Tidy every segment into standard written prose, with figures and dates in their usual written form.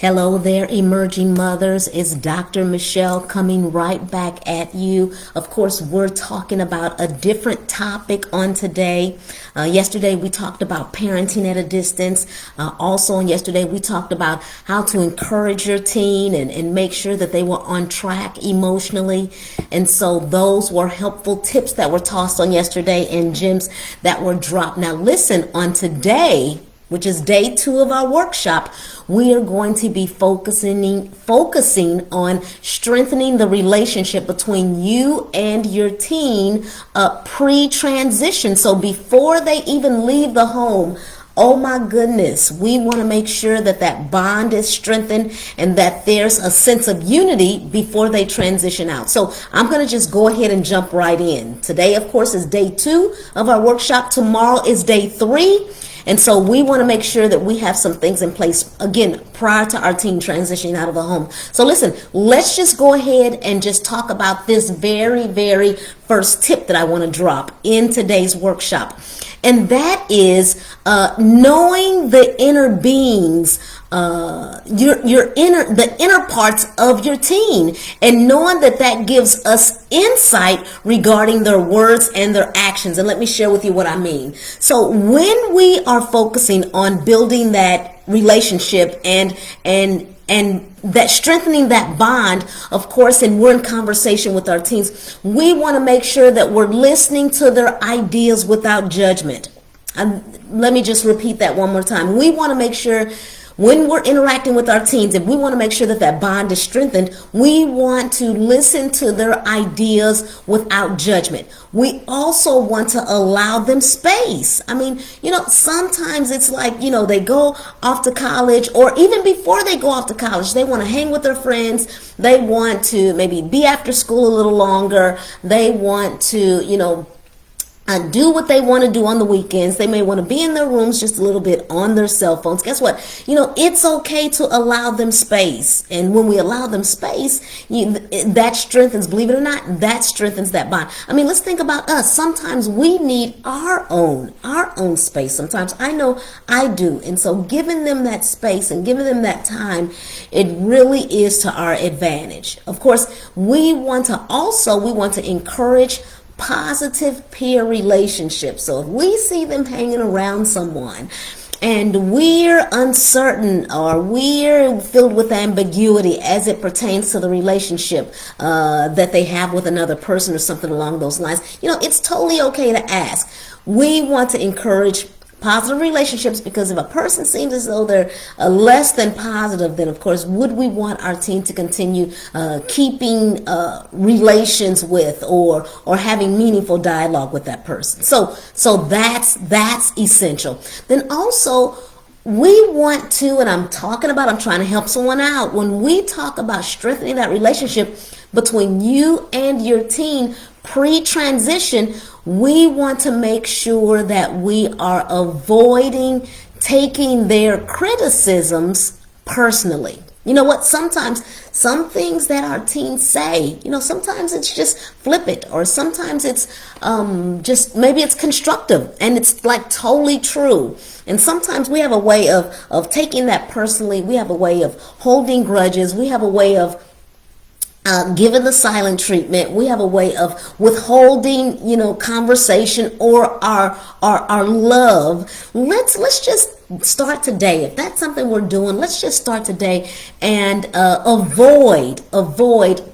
Hello there, emerging mothers. It's Dr. Michelle coming right back at you. Of course, we're talking about a different topic on today. Yesterday, we talked about parenting at a distance. Also, on yesterday, we talked about how to encourage your teen and make sure that they were on track emotionally. And so those were helpful tips that were tossed on yesterday and gems that were dropped. Now, listen, on today, which is day 2 of our workshop, we are going to be focusing on strengthening the relationship between you and your teen pre-transition. So before they even leave the home, oh my goodness, we want to make sure that that bond is strengthened and that there's a sense of unity before they transition out. So I'm going to just go ahead and jump right in. Today, of course, is day 2 of our workshop. Tomorrow is day 3. And so we want to make sure that we have some things in place, again, prior to our teen transitioning out of the home. So listen, let's just go ahead and just talk about this very, very first tip that I want to drop in today's workshop. And that is knowing the inner beings, the inner parts of your teen, and knowing that gives us insight regarding their words and their actions. And let me share with you what I mean. So when we are focusing on building that relationship and that strengthening that bond, of course, and we're in conversation with our teens, we want to make sure that we're listening to their ideas without judgment. Let me just repeat that one more time. We want to make sure when we're interacting with our teens, if we want to make sure that bond is strengthened, we want to listen to their ideas without judgment. We also want to allow them space. I mean, sometimes it's like, they go off to college, or even before they go off to college, they want to hang with their friends. They want to maybe be after school a little longer. They want to, do what they want to do on the weekends. They may want to be in their rooms just a little bit on their cell phones. Guess what? It's okay to allow them space. And when we allow them space, that strengthens, believe it or not, that strengthens that bond. I mean, let's think about us. Sometimes we need our own space. Sometimes I know I do. And so giving them that space and giving them that time, it really is to our advantage. Of course, we want to encourage positive peer relationships. So if we see them hanging around someone and we're uncertain or we're filled with ambiguity as it pertains to the relationship that they have with another person or something along those lines, it's totally okay to ask. We want to encourage positive relationships, because if a person seems as though they're less than positive, then of course would we want our teen to continue keeping relations with or having meaningful dialogue with that person. So that's essential. Then also we want to, and I'm trying to help someone out. When we talk about strengthening that relationship between you and your teen pre-transition, we want to make sure that we are avoiding taking their criticisms personally. You know what? Sometimes some things that our teens say, sometimes it's just flippant, or sometimes it's just maybe it's constructive and it's like totally true. And sometimes we have a way of taking that personally. We have a way of holding grudges. We have a way of given the silent treatment. We have a way of withholding, conversation or our love. Let's just start today. If that's something we're doing, let's just start today and avoid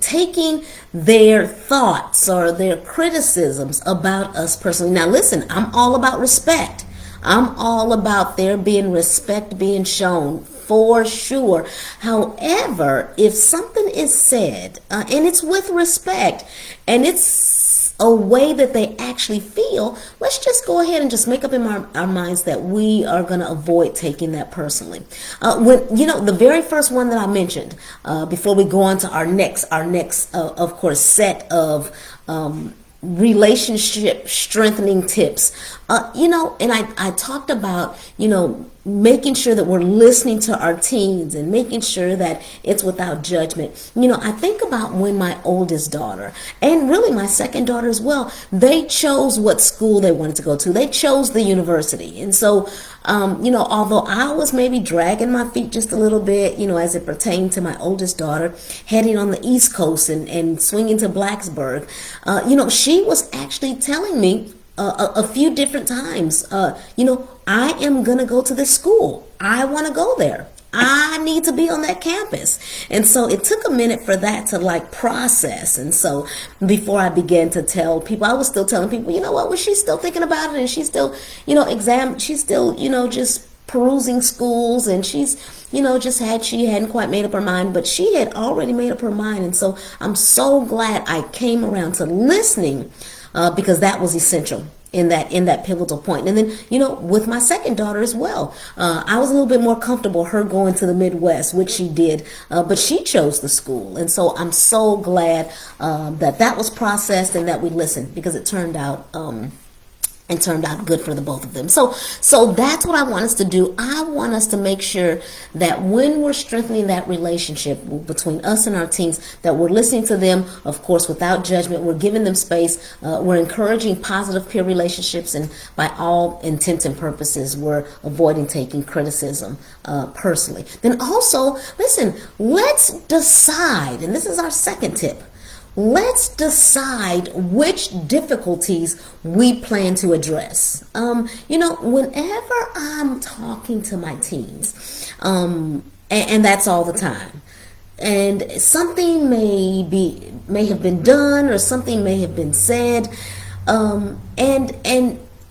taking their thoughts or their criticisms about us personally. Now listen, I'm all about respect. I'm all about there being respect being shown, for sure. However, if something is said and it's with respect and it's a way that they actually feel, let's just go ahead and just make up in our minds that we are going to avoid taking that personally. The very first one that I mentioned before we go on to our next of course set of relationship strengthening tips. And I talked about, making sure that we're listening to our teens and making sure that it's without judgment. I think about when my oldest daughter, and really my second daughter as well, they chose what school they wanted to go to. They chose the university. And so, although I was maybe dragging my feet just a little bit, as it pertained to my oldest daughter, heading on the East Coast and swinging to Blacksburg, she was actually telling me a few different times, I am going to go to this school. I want to go there. I need to be on that campus. And so it took a minute for that to process. And so before I began to tell people, I was still telling people, was she still thinking about it? And she's still, she's still, just perusing schools, and she's, she hadn't quite made up her mind, but she had already made up her mind. And so I'm so glad I came around to listening, because that was essential in that pivotal point. And then, with my second daughter as well, I was a little bit more comfortable her going to the Midwest, which she did, but she chose the school. And so I'm so glad that was processed and that we listened, because it turned out good for the both of them. So that's what I want us to do. I want us to make sure that when we're strengthening that relationship between us and our teens, that we're listening to them, of course, without judgment. We're giving them space. We're encouraging positive peer relationships, and by all intents and purposes, we're avoiding taking criticism personally. Then also, listen, let's decide, and this is our second tip. Let's decide which difficulties we plan to address. Whenever I'm talking to my teens, and that's all the time, and something may have been done, or something may have been said, and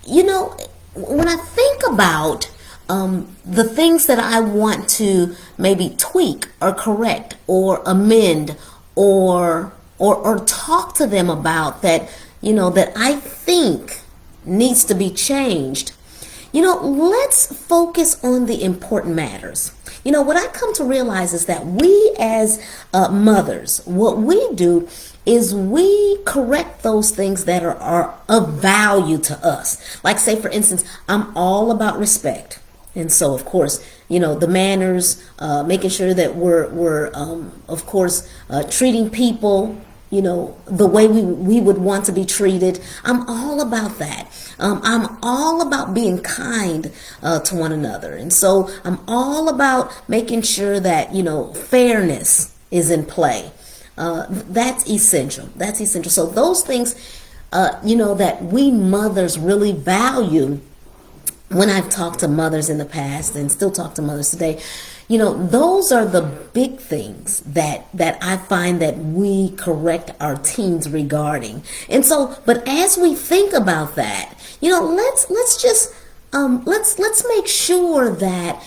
when I think about the things that I want to maybe tweak or correct or amend or talk to them about, that that I think needs to be changed, let's focus on the important matters. What I come to realize is that we as mothers, what we do is we correct those things that are of value to us. Like, say, for instance, I'm all about respect. And so, of course, the manners, making sure that we're of course, treating people, the way we would want to be treated. I'm all about that. I'm all about being kind to one another. And so I'm all about making sure that, fairness is in play. That's essential. That's essential. So those things, that we mothers really value. When I've talked to mothers in the past and still talk to mothers today, those are the big things that I find that we correct our teens regarding. And so, but as we think about that, let's just let's make sure that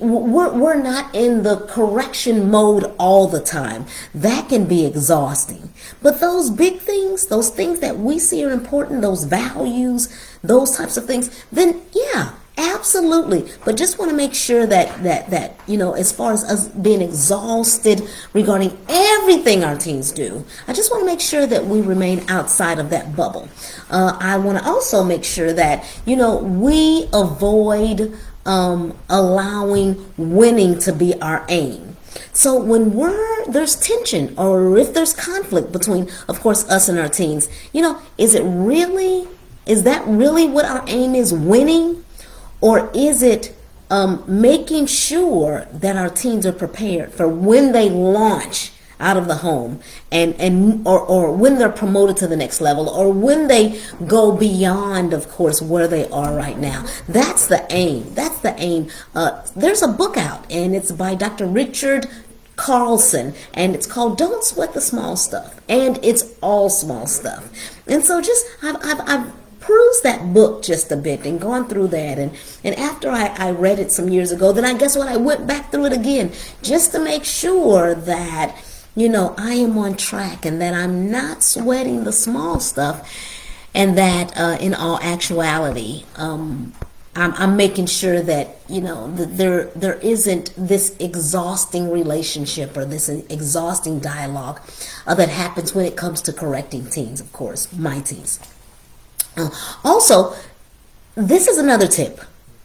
we're not in the correction mode all the time. That can be exhausting. But those big things, those things that we see are important, those values, those types of things, then yeah, absolutely. But just want to make sure that as far as us being exhausted regarding everything our teens do, I just want to make sure that we remain outside of that bubble. I want to also make sure that we avoid allowing winning to be our aim. So when there's tension, or if there's conflict between, of course, us and our teens, is that really what our aim is, winning? Or is it making sure that our teens are prepared for when they launch out of the home, or when they're promoted to the next level, or when they go beyond, of course, where they are right now? That's the aim. That's the aim. There's a book out, and it's by Dr. Richard Carlson, and it's called Don't Sweat the Small Stuff, and it's all small stuff. And so I've perused that book just a bit and gone through that, and after I read it some years ago, then I guess what, I went back through it again just to make sure that I am on track, and that I'm not sweating the small stuff, and that in all actuality, I'm making sure that that there isn't this exhausting relationship or this exhausting dialogue that happens when it comes to correcting teens, of course, my teens. Also, this is another tip.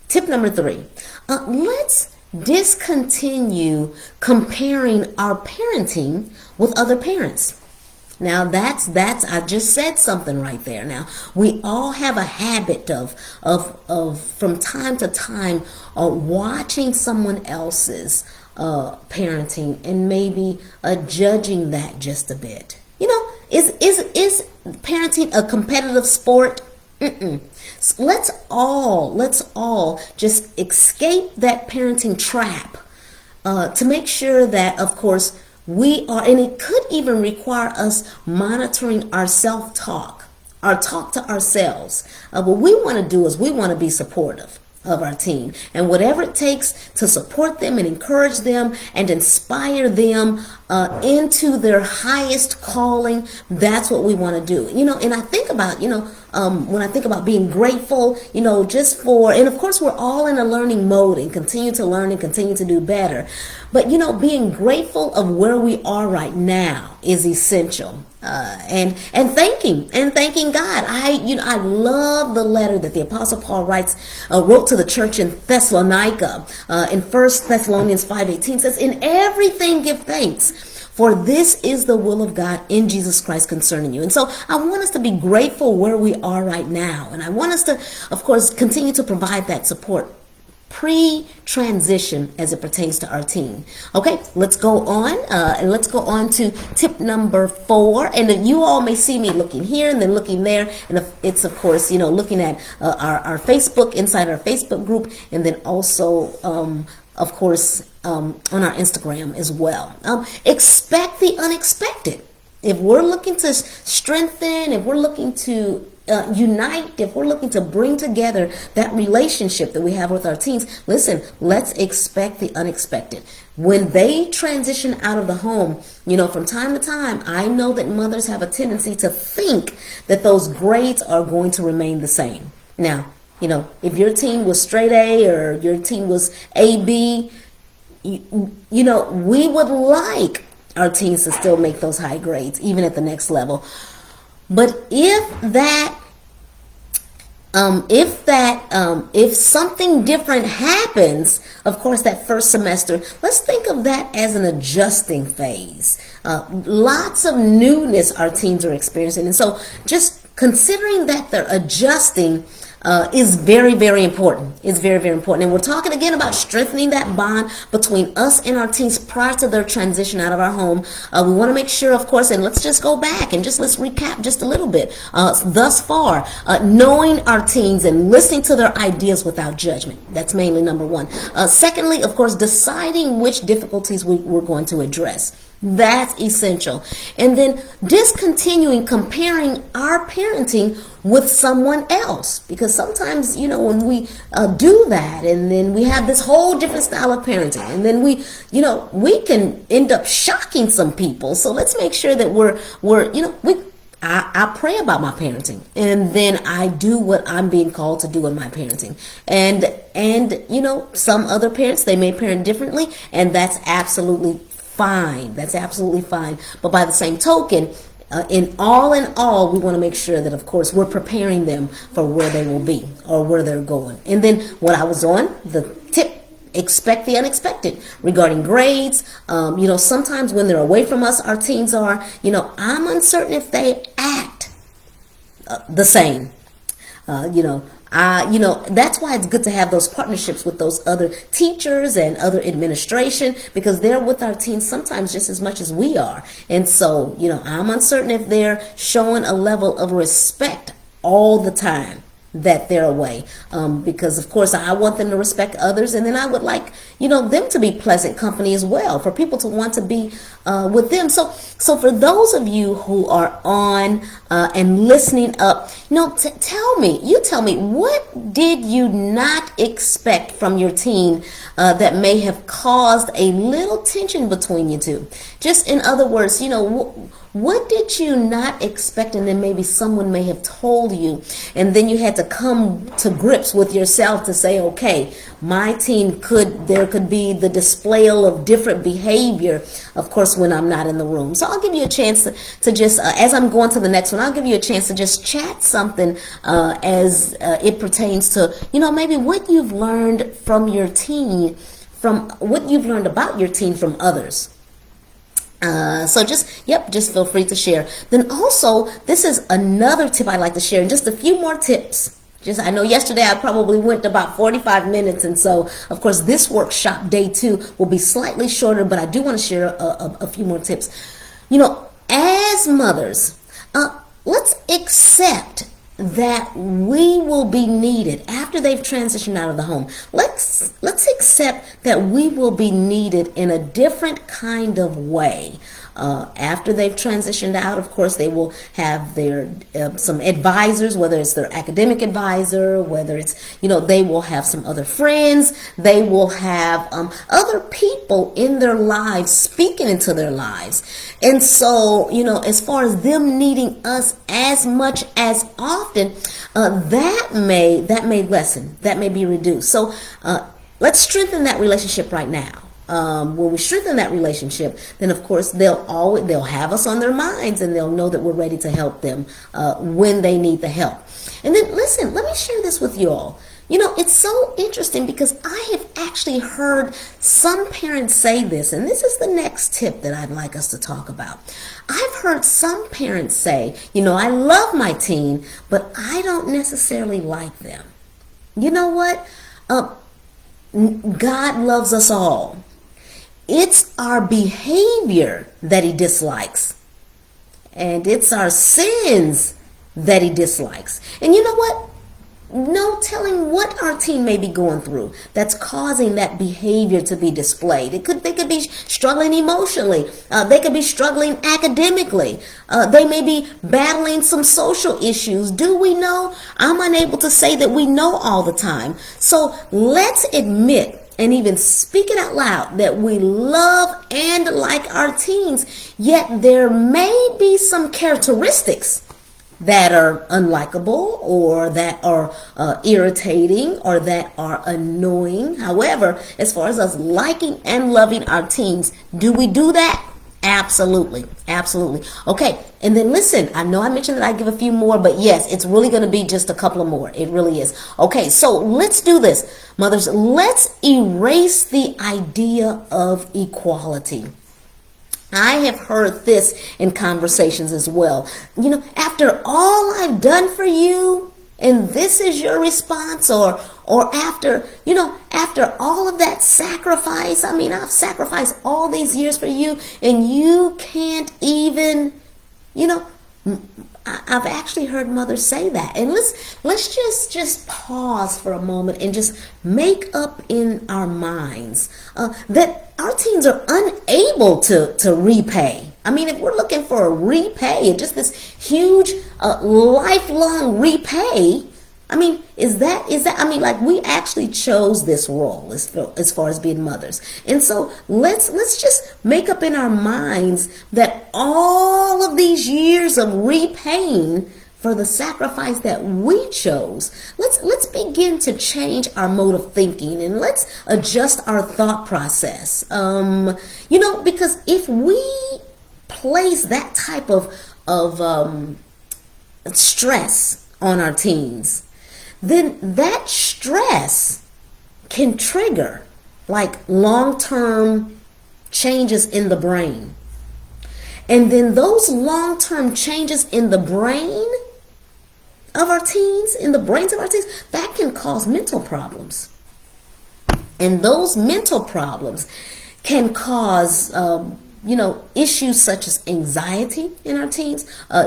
Tip number 3. Let's discontinue comparing our parenting with other parents. Now that's I just said something right there. Now we all have a habit of from time to time watching someone else's parenting and maybe judging that just a bit. You know, is parenting a competitive sport? So let's all just escape that parenting trap to make sure that, of course, we are, and it could even require us monitoring our self-talk, our talk to ourselves. What we want to do is we want to be supportive of our teen, and whatever it takes to support them and encourage them and inspire them into their highest calling, that's what we want to do. You know, and I think about, when I think about being grateful, just for, and of course we're all in a learning mode and continue to learn and continue to do better, but being grateful of where we are right now is essential. And thanking God. I love the letter that the Apostle Paul wrote to the church in Thessalonica. In 1 Thessalonians 5:18 says, "In everything give thanks, for this is the will of God in Jesus Christ concerning you." And so I want us to be grateful where we are right now, and I want us to, of course, continue to provide that support pre-transition as it pertains to our teen. Okay, let's go on, and let's go on to tip number 4. And then you all may see me looking here and then looking there, and it's of course looking at our Facebook, inside our Facebook group, and then also of course on our Instagram as well. Expect the unexpected. If we're looking to strengthen, if we're looking to unite, if we're looking to bring together that relationship that we have with our teens, listen, let's expect the unexpected. When they transition out of the home, from time to time, I know that mothers have a tendency to think that those grades are going to remain the same. Now, if your teen was straight A or your teen was AB, we would like our teens to still make those high grades, even at the next level. But if something different happens, of course, that first semester, let's think of that as an adjusting phase. Lots of newness our teens are experiencing. And so just considering that they're adjusting is very, very important. It's very, very important. And we're talking again about strengthening that bond between us and our teens prior to their transition out of our home. We want to make sure, of course, and let's just go back and let's recap just a little bit. Thus far, knowing our teens and listening to their ideas without judgment. That's mainly number 1. Secondly, of course, deciding which difficulties we're going to address. That's essential. And then discontinuing comparing our parenting with someone else, because sometimes when we do that, and then we have this whole different style of parenting, and then we can end up shocking some people. So let's make sure that I pray about my parenting, and then I do what I'm being called to do in my parenting. And some other parents, they may parent differently, and that's absolutely fine. That's absolutely fine. But by the same token, in all, we want to make sure that, of course, we're preparing them for where they will be or where they're going. And then what I was on, the tip, expect the unexpected regarding grades. Sometimes when they're away from us, our teens are, I'm uncertain if they act the same. That's why it's good to have those partnerships with those other teachers and other administration, because they're with our teens sometimes just as much as we are. And so, I'm uncertain if they're showing a level of respect all the time that they're away, because of course I want them to respect others, and then I would like them to be pleasant company as well, for people to want to be with them. So for those of you who are on and listening up, tell me, what did you not expect from your teen that may have caused a little tension between you two? Just in other words, What did you not expect, and then maybe someone may have told you, and then you had to come to grips with yourself to say, okay, my teen there could be the display of different behavior, of course, when I'm not in the room. So I'll give you a chance to just, as I'm going to the next one, I'll give you a chance to just chat something as it pertains to, maybe what you've learned from your teen, from what you've learned about your teen from others. So just feel free to share. Then also, this is another tip I'd like to share, and just a few more tips. I know yesterday I probably went about 45 minutes, and so, of course, this workshop, day 2, will be slightly shorter, but I do want to share a few more tips. As mothers, let's accept that we will be needed after they've transitioned out of the home. Let's accept that we will be needed in a different kind of way. After they've transitioned out, of course, they will have their some advisors, whether it's their academic advisor, whether it's, they will have some other friends, they will have other people in their lives speaking into their lives. And so, as far as them needing us as much as often, that may lessen, that may be reduced. So let's strengthen that relationship right now. When we strengthen that relationship, then of course they'll have us on their minds, and they'll know that we're ready to help them when they need the help. And then listen, let me share this with you all. It's so interesting because I have actually heard some parents say this, and this is the next tip that I'd like us to talk about. I've heard some parents say, I love my teen, but I don't necessarily like them. You know what? God loves us all. It's our behavior that he dislikes, and it's our sins that he dislikes. And you know what? No telling what our teen may be going through that's causing that behavior to be displayed. They could be struggling emotionally. They could be struggling academically. They may be battling some social issues. Do we know? I'm unable to say that we know all the time. So let's admit and even speak it out loud that we love and like our teens, yet there may be some characteristics that are unlikable, or that are irritating, or that are annoying. However, as far as us liking and loving our teens, do we do that? Absolutely. Absolutely. Okay. And then listen, I know I mentioned that I give a few more, but yes, it's really going to be just a couple of more. It really is. Okay. So let's do this. Mothers, let's erase the idea of equality. I have heard this in conversations as well. After all I've done for you, and this is your response, or after all of that sacrifice, I've sacrificed all these years for you, and you can't even, I've actually heard mothers say that. And let's just pause for a moment and just make up in our minds that our teens are unable to repay. If we're looking for a repay, just this huge lifelong repay, is that we actually chose this role as far as being mothers. And so let's just make up in our minds that all of these years of repaying for the sacrifice that we chose, let's begin to change our mode of thinking, and let's adjust our thought process. Because if we place that type of stress on our teens, then that stress can trigger long-term changes in the brain. And then those long-term changes in the brain of our teens, in the brains of our teens, that can cause mental problems. And those mental problems can cause issues such as anxiety in our teens,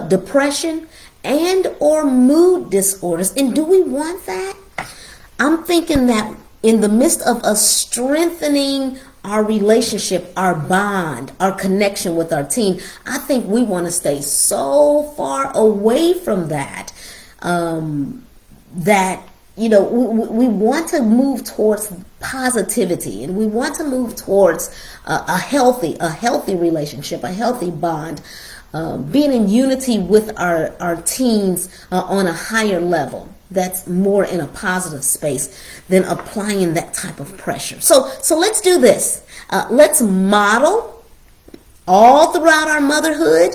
depression, and or mood disorders. And do we want that? I'm thinking that in the midst of us strengthening our relationship, our bond, our connection with our teen, I think we want to stay so far away from that, we want to move towards positivity, and we want to move towards a healthy relationship, a healthy bond. being in unity with our teens on a higher level. That's more in a positive space than applying that type of pressure. So let's do this. Let's model all throughout our motherhood.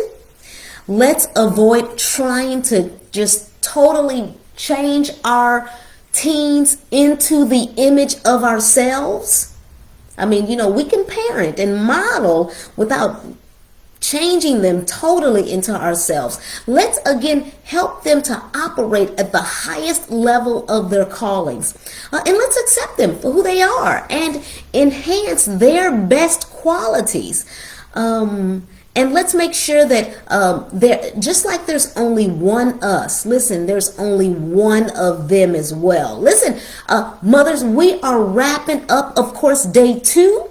Let's avoid trying to just totally change our teens into the image of ourselves. I mean, you know, we can parent and model without changing them totally into ourselves. Let's again help them to operate at the highest level of their callings. And let's accept them for who they are and enhance their best qualities. And let's make sure that just like there's only one us, listen, there's only one of them as well. Listen, mothers, we are wrapping up, of course, day 2.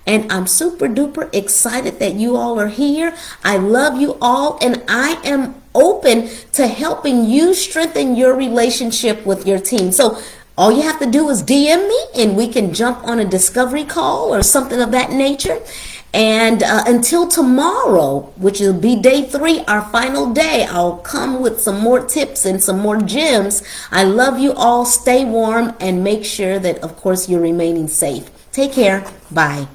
And I'm super duper excited that you all are here. I love you all, and I am open to helping you strengthen your relationship with your team. So all you have to do is DM me, and we can jump on a discovery call or something of that nature. And until tomorrow, which will be day 3, our final day, I'll come with some more tips and some more gems. I love you all. Stay warm and make sure that, of course, you're remaining safe. Take care. Bye.